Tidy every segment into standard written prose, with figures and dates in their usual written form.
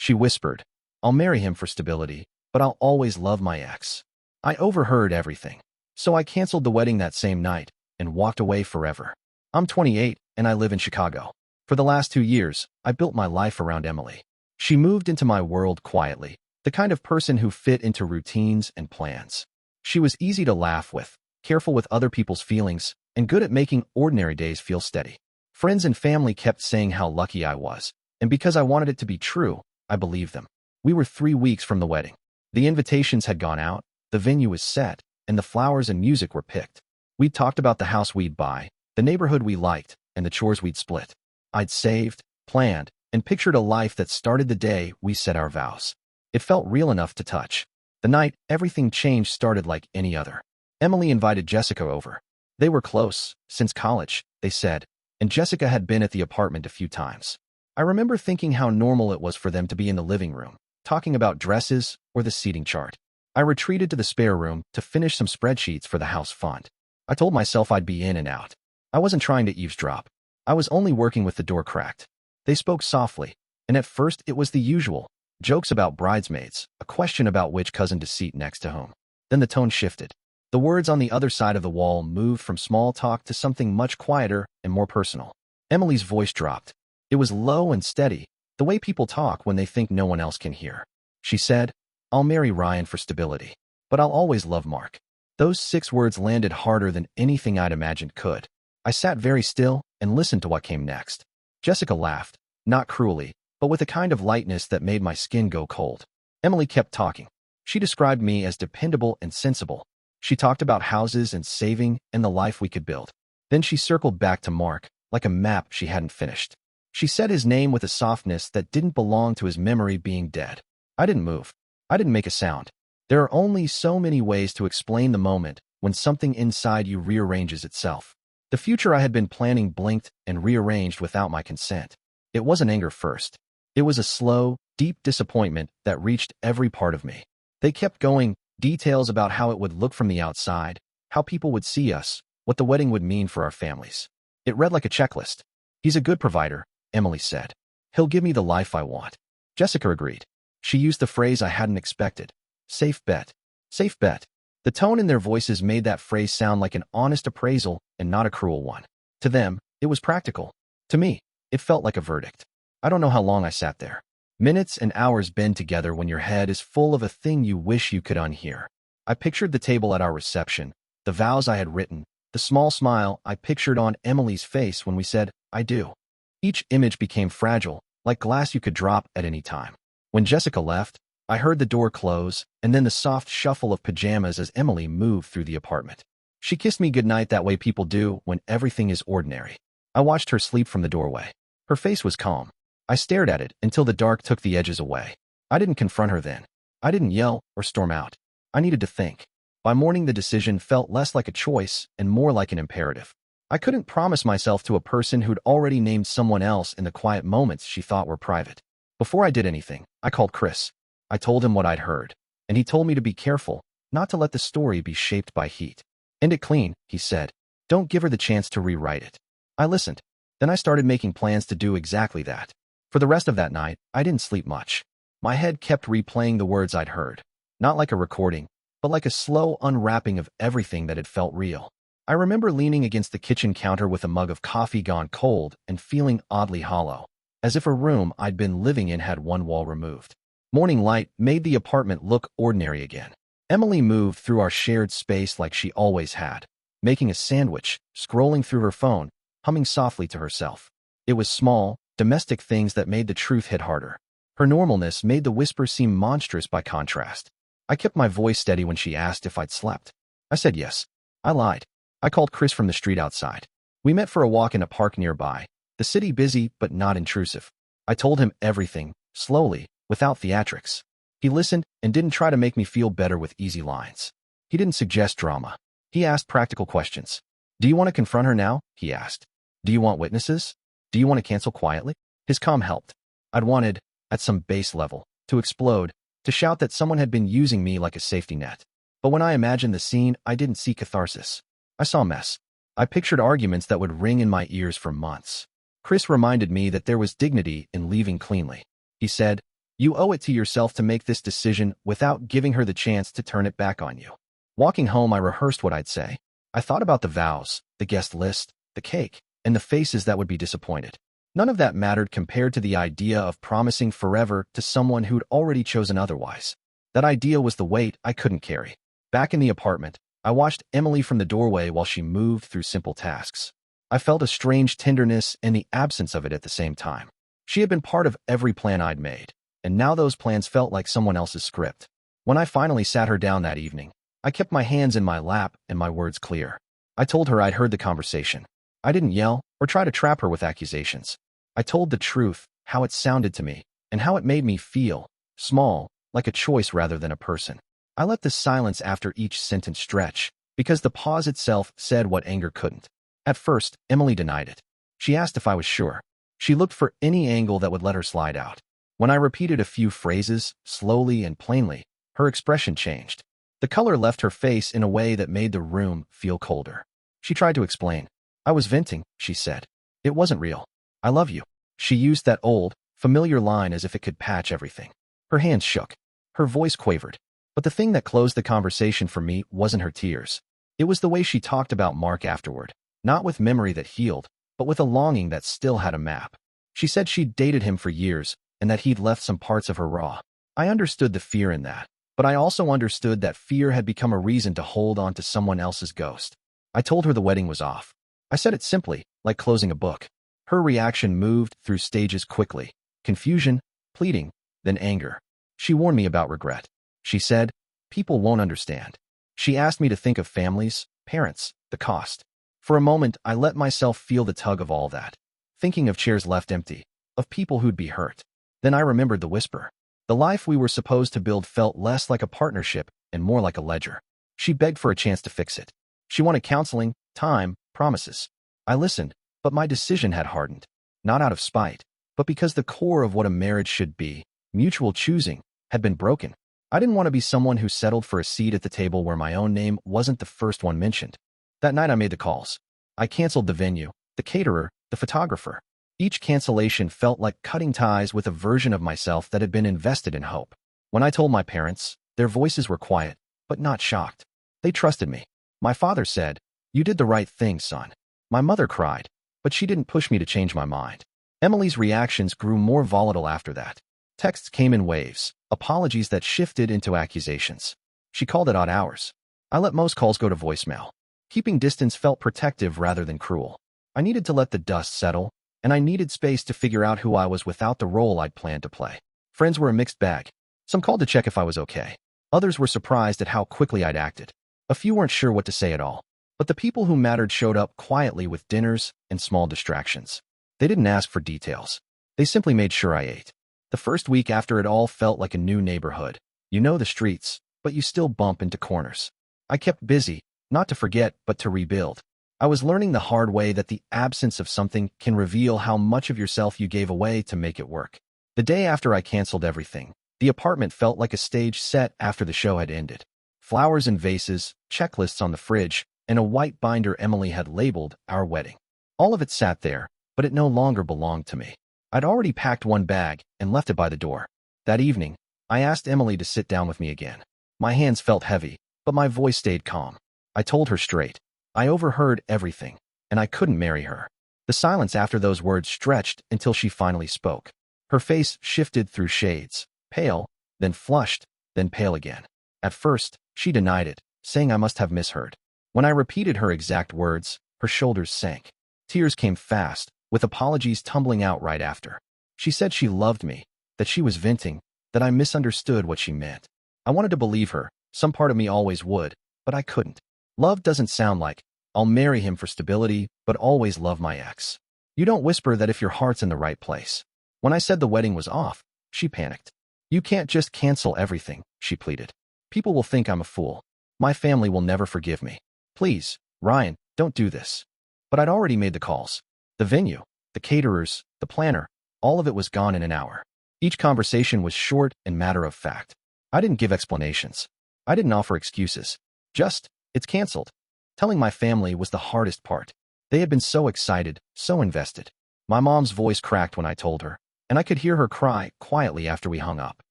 She whispered, "I'll marry him for stability, but I'll always love my ex." I overheard everything. So I canceled the wedding that same night and walked away forever. I'm 28 and I live in Chicago. For the last 2 years, I built my life around Emily. She moved into my world quietly, the kind of person who fit into routines and plans. She was easy to laugh with, careful with other people's feelings, and good at making ordinary days feel steady. Friends and family kept saying how lucky I was, and because I wanted it to be true, I believed them. We were 3 weeks from the wedding. The invitations had gone out, the venue was set, and the flowers and music were picked. We'd talked about the house we'd buy, the neighborhood we liked, and the chores we'd split. I'd saved, planned, and pictured a life that started the day we said our vows. It felt real enough to touch. The night everything changed started like any other. Emily invited Jessica over. They were close, since college, they said, and Jessica had been at the apartment a few times. I remember thinking how normal it was for them to be in the living room, talking about dresses or the seating chart. I retreated to the spare room to finish some spreadsheets for the house fund. I told myself I'd be in and out. I wasn't trying to eavesdrop. I was only working with the door cracked. They spoke softly, and at first it was the usual. Jokes about bridesmaids, a question about which cousin to seat next to whom. Then the tone shifted. The words on the other side of the wall moved from small talk to something much quieter and more personal. Emily's voice dropped. It was low and steady, the way people talk when they think no one else can hear. She said, "I'll marry Ryan for stability, but I'll always love Mark." Those 6 words landed harder than anything I'd imagined could. I sat very still and listened to what came next. Jessica laughed, not cruelly, but with a kind of lightness that made my skin go cold. Emily kept talking. She described me as dependable and sensible. She talked about houses and saving and the life we could build. Then she circled back to Mark, like a map she hadn't finished. She said his name with a softness that didn't belong to his memory being dead. I didn't move. I didn't make a sound. There are only so many ways to explain the moment when something inside you rearranges itself. The future I had been planning blinked and rearranged without my consent. It wasn't anger first. It was a slow, deep disappointment that reached every part of me. They kept going, details about how it would look from the outside, how people would see us, what the wedding would mean for our families. It read like a checklist. "He's a good provider," Emily said. "He'll give me the life I want." Jessica agreed. She used the phrase I hadn't expected. Safe bet. Safe bet. The tone in their voices made that phrase sound like an honest appraisal and not a cruel one. To them, it was practical. To me, it felt like a verdict. I don't know how long I sat there. Minutes and hours bend together when your head is full of a thing you wish you could unhear. I pictured the table at our reception, the vows I had written, the small smile I pictured on Emily's face when we said, "I do." Each image became fragile, like glass you could drop at any time. When Jessica left, I heard the door close, and then the soft shuffle of pajamas as Emily moved through the apartment. She kissed me goodnight that way people do when everything is ordinary. I watched her sleep from the doorway. Her face was calm. I stared at it until the dark took the edges away. I didn't confront her then. I didn't yell or storm out. I needed to think. By morning, the decision felt less like a choice and more like an imperative. I couldn't promise myself to a person who'd already named someone else in the quiet moments she thought were private. Before I did anything, I called Chris. I told him what I'd heard, and he told me to be careful, not to let the story be shaped by heat. "End it clean," he said. "Don't give her the chance to rewrite it." I listened. Then I started making plans to do exactly that. For the rest of that night, I didn't sleep much. My head kept replaying the words I'd heard, not like a recording, but like a slow unwrapping of everything that had felt real. I remember leaning against the kitchen counter with a mug of coffee gone cold and feeling oddly hollow, as if a room I'd been living in had one wall removed. Morning light made the apartment look ordinary again. Emily moved through our shared space like she always had, making a sandwich, scrolling through her phone, humming softly to herself. It was small, domestic things that made the truth hit harder. Her normalness made the whisper seem monstrous by contrast. I kept my voice steady when she asked if I'd slept. I said yes. I lied. I called Chris from the street outside. We met for a walk in a park nearby, the city busy but not intrusive. I told him everything, slowly, without theatrics. He listened and didn't try to make me feel better with easy lines. He didn't suggest drama. He asked practical questions. "Do you want to confront her now?" he asked. "Do you want witnesses? Do you want to cancel quietly?" His calm helped. I'd wanted, at some base level, to explode, to shout that someone had been using me like a safety net. But when I imagined the scene, I didn't see catharsis. I saw mess. I pictured arguments that would ring in my ears for months. Chris reminded me that there was dignity in leaving cleanly. He said, You owe it to yourself to make this decision without giving her the chance to turn it back on you. Walking home, I rehearsed what I'd say. I thought about the vows, the guest list, the cake, and the faces that would be disappointed. None of that mattered compared to the idea of promising forever to someone who'd already chosen otherwise. That idea was the weight I couldn't carry. Back in the apartment, I watched Emily from the doorway while she moved through simple tasks. I felt a strange tenderness and the absence of it at the same time. She had been part of every plan I'd made, and now those plans felt like someone else's script. When I finally sat her down that evening, I kept my hands in my lap and my words clear. I told her I'd heard the conversation. I didn't yell or try to trap her with accusations. I told the truth, how it sounded to me, and how it made me feel, small, like a choice rather than a person. I let the silence after each sentence stretch, because the pause itself said what anger couldn't. At first, Emily denied it. She asked if I was sure. She looked for any angle that would let her slide out. When I repeated a few phrases, slowly and plainly, her expression changed. The color left her face in a way that made the room feel colder. She tried to explain. I was venting, she said. It wasn't real. I love you. She used that old, familiar line as if it could patch everything. Her hands shook. Her voice quavered. But the thing that closed the conversation for me wasn't her tears. It was the way she talked about Mark afterward, not with memory that healed, but with a longing that still had a map. She said she'd dated him for years, and that he'd left some parts of her raw. I understood the fear in that, but I also understood that fear had become a reason to hold on to someone else's ghost. I told her the wedding was off. I said it simply, like closing a book. Her reaction moved through stages quickly. Confusion, pleading, then anger. She warned me about regret. She said, people won't understand. She asked me to think of families, parents, the cost. For a moment, I let myself feel the tug of all that, thinking of chairs left empty, of people who'd be hurt. Then I remembered the whisper. The life we were supposed to build felt less like a partnership and more like a ledger. She begged for a chance to fix it. She wanted counseling, time, promises. I listened, but my decision had hardened. Not out of spite, but because the core of what a marriage should be, mutual choosing, had been broken. I didn't want to be someone who settled for a seat at the table where my own name wasn't the first one mentioned. That night I made the calls. I canceled the venue, the caterer, the photographer. Each cancellation felt like cutting ties with a version of myself that had been invested in hope. When I told my parents, their voices were quiet, but not shocked. They trusted me. My father said, "You did the right thing, son." My mother cried, but she didn't push me to change my mind. Emily's reactions grew more volatile after that. Texts came in waves, apologies that shifted into accusations. She called at odd hours. I let most calls go to voicemail. Keeping distance felt protective rather than cruel. I needed to let the dust settle, and I needed space to figure out who I was without the role I'd planned to play. Friends were a mixed bag. Some called to check if I was okay. Others were surprised at how quickly I'd acted. A few weren't sure what to say at all. But the people who mattered showed up quietly with dinners and small distractions. They didn't ask for details. They simply made sure I ate. The first week after it all felt like a new neighborhood. You know the streets, but you still bump into corners. I kept busy, not to forget, but to rebuild. I was learning the hard way that the absence of something can reveal how much of yourself you gave away to make it work. The day after I canceled everything, the apartment felt like a stage set after the show had ended. Flowers in vases, checklists on the fridge, and a white binder Emily had labeled our wedding. All of it sat there, but it no longer belonged to me. I'd already packed one bag and left it by the door. That evening, I asked Emily to sit down with me again. My hands felt heavy, but my voice stayed calm. I told her straight. I overheard everything, and I couldn't marry her. The silence after those words stretched until she finally spoke. Her face shifted through shades, pale, then flushed, then pale again. At first, she denied it, saying I must have misheard. When I repeated her exact words, her shoulders sank. Tears came fast, with apologies tumbling out right after. She said she loved me, that she was venting, that I misunderstood what she meant. I wanted to believe her, some part of me always would, but I couldn't. Love doesn't sound like, I'll marry him for stability, but always love my ex. You don't whisper that if your heart's in the right place. When I said the wedding was off, she panicked. You can't just cancel everything, she pleaded. People will think I'm a fool. My family will never forgive me. Please, Ryan, don't do this. But I'd already made the calls. The venue, the caterers, the planner, all of it was gone in an hour. Each conversation was short and matter of fact. I didn't give explanations. I didn't offer excuses. Just, it's canceled. Telling my family was the hardest part. They had been so excited, so invested. My mom's voice cracked when I told her. and I could hear her cry quietly after we hung up.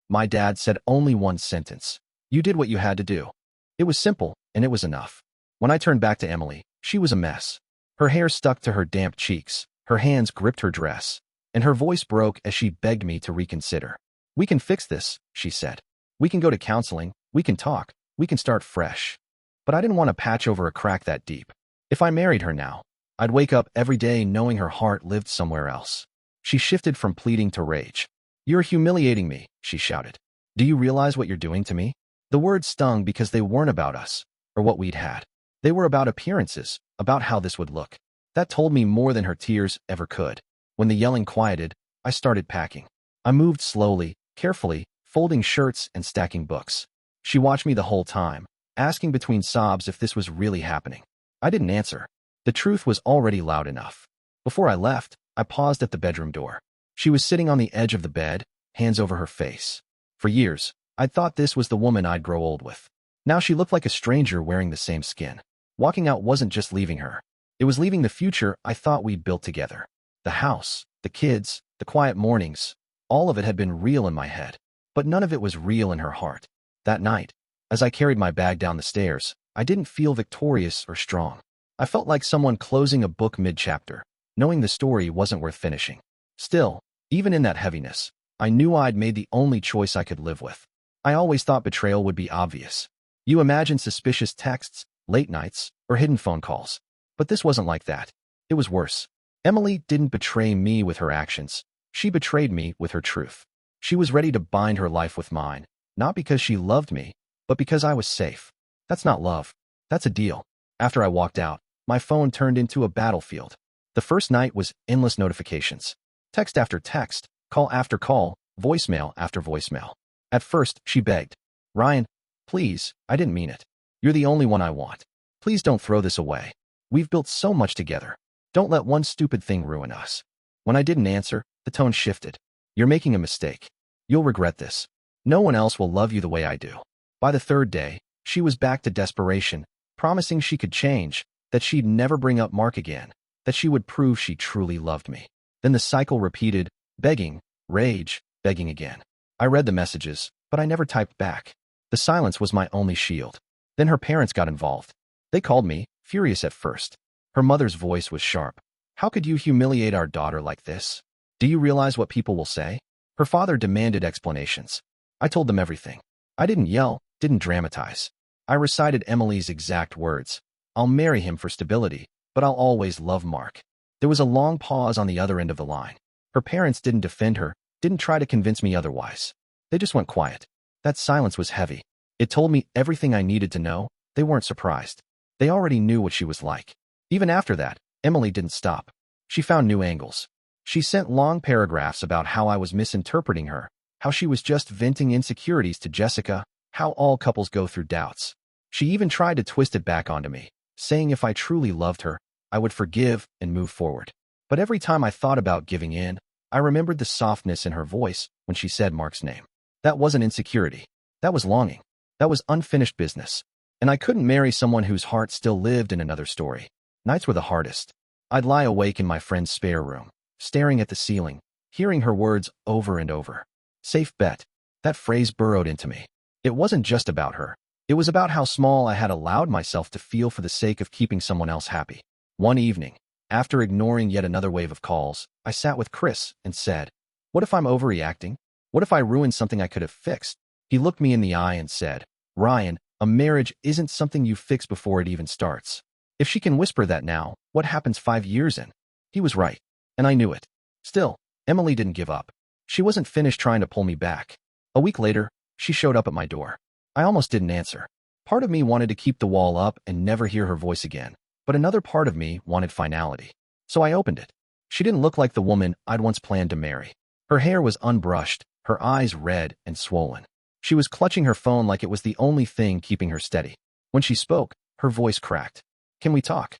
My dad said only one sentence. You did what you had to do. It was simple, and it was enough. When I turned back to Emily, she was a mess. Her hair stuck to her damp cheeks, her hands gripped her dress, and her voice broke as she begged me to reconsider. We can fix this, she said. We can go to counseling, we can talk, we can start fresh. But I didn't want to patch over a crack that deep. If I married her now, I'd wake up every day knowing her heart lived somewhere else. She shifted from pleading to rage. You're humiliating me, she shouted. Do you realize what you're doing to me? The words stung because they weren't about us, or what we'd had. They were about appearances, about how this would look. That told me more than her tears ever could. When the yelling quieted, I started packing. I moved slowly, carefully, folding shirts and stacking books. She watched me the whole time, asking between sobs if this was really happening. I didn't answer. The truth was already loud enough. Before I left, I paused at the bedroom door. She was sitting on the edge of the bed, hands over her face. For years, I'd thought this was the woman I'd grow old with. Now she looked like a stranger wearing the same skin. Walking out wasn't just leaving her. It was leaving the future I thought we'd built together. The house, the kids, the quiet mornings, all of it had been real in my head. But none of it was real in her heart. That night, as I carried my bag down the stairs, I didn't feel victorious or strong. I felt like someone closing a book mid-chapter, knowing the story wasn't worth finishing. Still, even in that heaviness, I knew I'd made the only choice I could live with. I always thought betrayal would be obvious. You imagine suspicious texts, late nights, or hidden phone calls. But this wasn't like that. It was worse. Emily didn't betray me with her actions. She betrayed me with her truth. She was ready to bind her life with mine, not because she loved me, but because I was safe. That's not love. That's a deal. After I walked out, my phone turned into a battlefield. The first night was endless notifications. Text after text, call after call, voicemail after voicemail. At first, she begged. Ryan, please, I didn't mean it. You're the only one I want. Please don't throw this away. We've built so much together. Don't let one stupid thing ruin us. When I didn't answer, the tone shifted. You're making a mistake. You'll regret this. No one else will love you the way I do. By the third day, she was back to desperation, promising she could change, that she'd never bring up Mark again, that she would prove she truly loved me. Then the cycle repeated, begging, rage, begging again. I read the messages, but I never typed back. The silence was my only shield. Then her parents got involved. They called me, furious at first. Her mother's voice was sharp. How could you humiliate our daughter like this? Do you realize what people will say? Her father demanded explanations. I told them everything. I didn't yell, didn't dramatize. I recited Emily's exact words. I'll marry him for stability, but I'll always love Mark. There was a long pause on the other end of the line. Her parents didn't defend her, didn't try to convince me otherwise. They just went quiet. That silence was heavy. It told me everything I needed to know. They weren't surprised. They already knew what she was like. Even after that, Emily didn't stop. She found new angles. She sent long paragraphs about how I was misinterpreting her, how she was just venting insecurities to Jessica, how all couples go through doubts. She even tried to twist it back onto me, saying if I truly loved her, I would forgive and move forward. But every time I thought about giving in, I remembered the softness in her voice when she said Mark's name. That wasn't insecurity. That was longing. That was unfinished business. And I couldn't marry someone whose heart still lived in another story. Nights were the hardest. I'd lie awake in my friend's spare room, staring at the ceiling, hearing her words over and over. Safe bet. That phrase burrowed into me. It wasn't just about her. It was about how small I had allowed myself to feel for the sake of keeping someone else happy. One evening, after ignoring yet another wave of calls, I sat with Chris and said, what if I'm overreacting? What if I ruined something I could have fixed? He looked me in the eye and said, Ryan, a marriage isn't something you fix before it even starts. If she can whisper that now, what happens 5 years in? He was right, and I knew it. Still, Emily didn't give up. She wasn't finished trying to pull me back. A week later, she showed up at my door. I almost didn't answer. Part of me wanted to keep the wall up and never hear her voice again, but another part of me wanted finality. So I opened it. She didn't look like the woman I'd once planned to marry. Her hair was unbrushed, her eyes red and swollen. She was clutching her phone like it was the only thing keeping her steady. When she spoke, her voice cracked. Can we talk?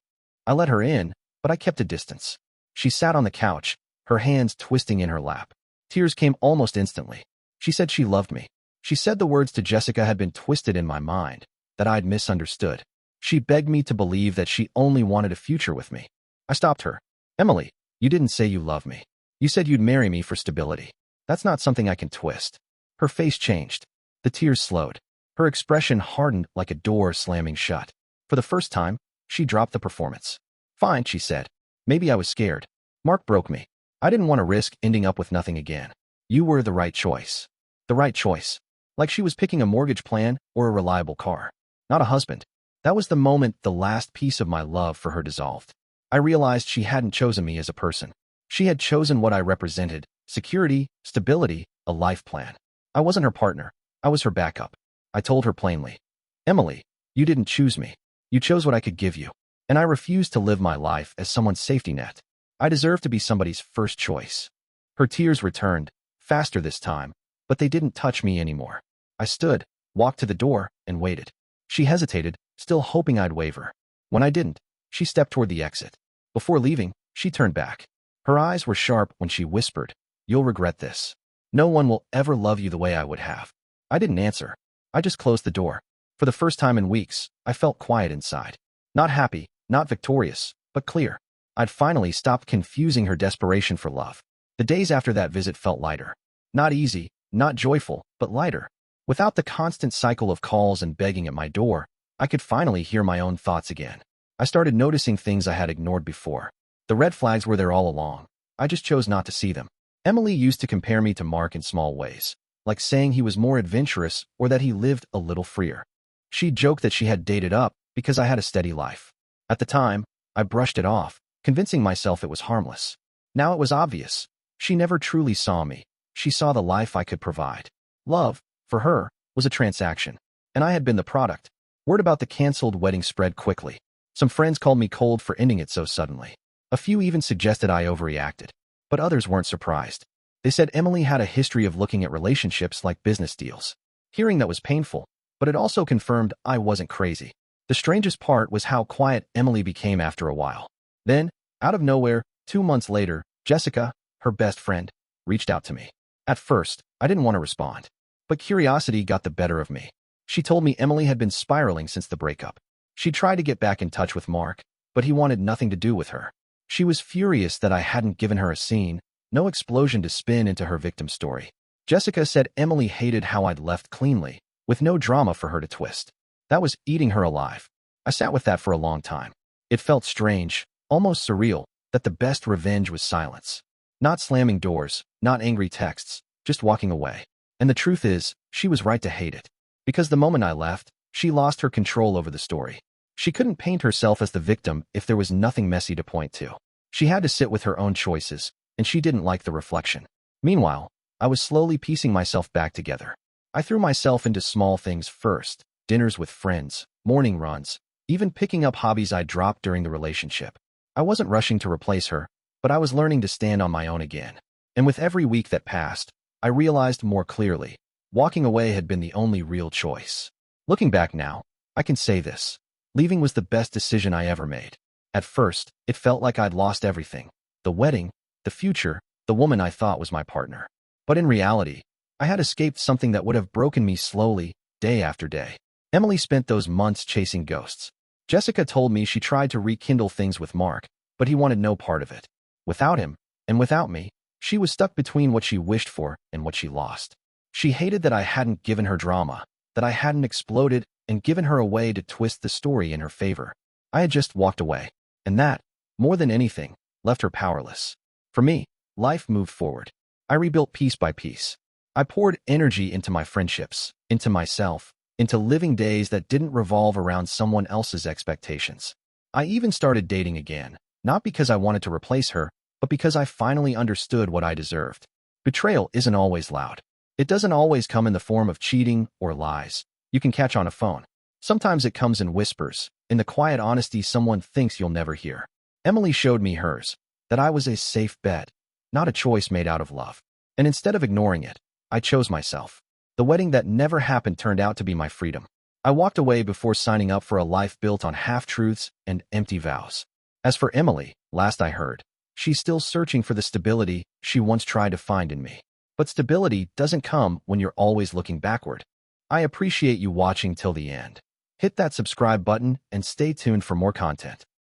I let her in, but I kept a distance. She sat on the couch, her hands twisting in her lap. Tears came almost instantly. She said she loved me. She said the words to Jessica had been twisted in my mind, that I'd misunderstood. She begged me to believe that she only wanted a future with me. I stopped her. Emily, you didn't say you love me. You said you'd marry me for stability. That's not something I can twist. Her face changed. The tears slowed. Her expression hardened like a door slamming shut. For the first time, she dropped the performance. Fine, she said. Maybe I was scared. Mark broke me. I didn't want to risk ending up with nothing again. You were the right choice. The right choice. Like she was picking a mortgage plan or a reliable car. Not a husband. That was the moment the last piece of my love for her dissolved. I realized she hadn't chosen me as a person. She had chosen what I represented: security, stability, a life plan. I wasn't her partner. I was her backup. I told her plainly, Emily, you didn't choose me. You chose what I could give you. And I refused to live my life as someone's safety net. I deserve to be somebody's first choice. Her tears returned, faster this time, but they didn't touch me anymore. I stood, walked to the door, and waited. She hesitated, still hoping I'd waver. When I didn't, she stepped toward the exit. Before leaving, she turned back. Her eyes were sharp when she whispered, You'll regret this. No one will ever love you the way I would have. I didn't answer. I just closed the door. For the first time in weeks, I felt quiet inside. Not happy, not victorious, but clear. I'd finally stopped confusing her desperation for love. The days after that visit felt lighter. Not easy, not joyful, but lighter. Without the constant cycle of calls and begging at my door, I could finally hear my own thoughts again. I started noticing things I had ignored before. The red flags were there all along. I just chose not to see them. Emily used to compare me to Mark in small ways, like saying he was more adventurous or that he lived a little freer. She joked that she had dated up because I had a steady life. At the time, I brushed it off, convincing myself it was harmless. Now it was obvious. She never truly saw me. She saw the life I could provide. Love, for her, was a transaction, and I had been the product. Word about the canceled wedding spread quickly. Some friends called me cold for ending it so suddenly. A few even suggested I overreacted, but others weren't surprised. They said Emily had a history of looking at relationships like business deals. Hearing that was painful, but it also confirmed I wasn't crazy. The strangest part was how quiet Emily became after a while. Then, out of nowhere, 2 months later, Jessica, her best friend, reached out to me. At first, I didn't want to respond, but curiosity got the better of me. She told me Emily had been spiraling since the breakup. She tried to get back in touch with Mark, but he wanted nothing to do with her. She was furious that I hadn't given her a scene, no explosion to spin into her victim story. Jessica said Emily hated how I'd left cleanly, with no drama for her to twist. That was eating her alive. I sat with that for a long time. It felt strange, almost surreal, that the best revenge was silence. Not slamming doors, not angry texts, just walking away. And the truth is, she was right to hate it. Because the moment I left, she lost her control over the story. She couldn't paint herself as the victim if there was nothing messy to point to. She had to sit with her own choices, and she didn't like the reflection. Meanwhile, I was slowly piecing myself back together. I threw myself into small things first: dinners with friends, morning runs, even picking up hobbies I dropped during the relationship. I wasn't rushing to replace her, but I was learning to stand on my own again. And with every week that passed, I realized more clearly, walking away had been the only real choice. Looking back now, I can say this: leaving was the best decision I ever made. At first, it felt like I'd lost everything: the wedding, the future, the woman I thought was my partner. But in reality, I had escaped something that would have broken me slowly, day after day. Emily spent those months chasing ghosts. Jessica told me she tried to rekindle things with Mark, but he wanted no part of it. Without him, and without me, she was stuck between what she wished for and what she lost. She hated that I hadn't given her drama, that I hadn't exploded and given her a way to twist the story in her favor. I had just walked away, and that, more than anything, left her powerless. For me, life moved forward. I rebuilt piece by piece. I poured energy into my friendships, into myself, into living days that didn't revolve around someone else's expectations. I even started dating again, not because I wanted to replace her, but because I finally understood what I deserved. Betrayal isn't always loud. It doesn't always come in the form of cheating or lies you can catch on a phone. Sometimes it comes in whispers, in the quiet honesty someone thinks you'll never hear. Emily showed me hers, that I was a safe bet, not a choice made out of love. And instead of ignoring it, I chose myself. The wedding that never happened turned out to be my freedom. I walked away before signing up for a life built on half-truths and empty vows. As for Emily, last I heard, she's still searching for the stability she once tried to find in me. But stability doesn't come when you're always looking backward. I appreciate you watching till the end. Hit that subscribe button and stay tuned for more content.